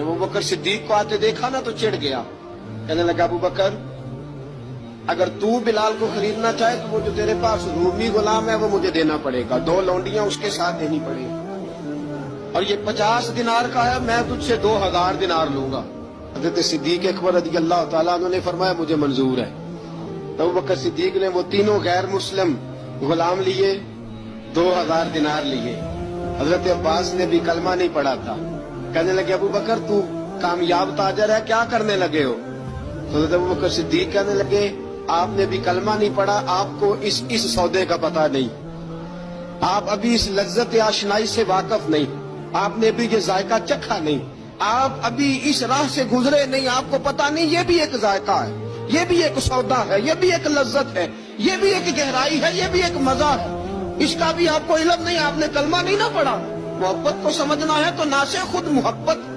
جب ابو بکر صدیق کو آتے دیکھا نا تو چڑ گیا، کہنے لگا ابو بکر اگر تو بلال کو خریدنا چاہے تو وہ جو تیرے پاس رومی غلام ہے وہ مجھے دینا پڑے گا، 2 لونڈیاں اس کے ساتھ دینی پڑے گی، اور یہ 50 دینار کا ہے، میں تجھ سے 2000 دینار لوں گا۔ حضرت صدیق اکبر رضی اللہ تعالیٰ عنہ نے فرمایا مجھے منظور ہے۔ تو ابو بکر صدیق نے وہ تینوں غیر مسلم غلام لیے، 2000 دینار لیے۔ حضرت عباس نے بھی کلمہ نہیں پڑھا تھا، کہنے لگے ابو بکر تو کامیاب تاجر ہے، کیا کرنے لگے ہو؟ تو حضرت ابو بکر صدیق کہنے لگے آپ نے بھی کلمہ نہیں پڑھا، آپ کو اس سودے کا پتہ نہیں، آپ ابھی اس لذت آشنائی سے واقف نہیں، آپ نے بھی یہ ذائقہ چکھا نہیں، آپ ابھی اس راہ سے گزرے نہیں، آپ کو پتہ نہیں یہ بھی ایک ذائقہ ہے، یہ بھی ایک سودا ہے، یہ بھی ایک لذت ہے، یہ بھی ایک گہرائی ہے، یہ بھی ایک مزہ ہے، اس کا بھی آپ کو علم نہیں، آپ نے کلمہ نہیں نہ پڑھا۔ محبت کو سمجھنا ہے تو نہ سے خود محبت کا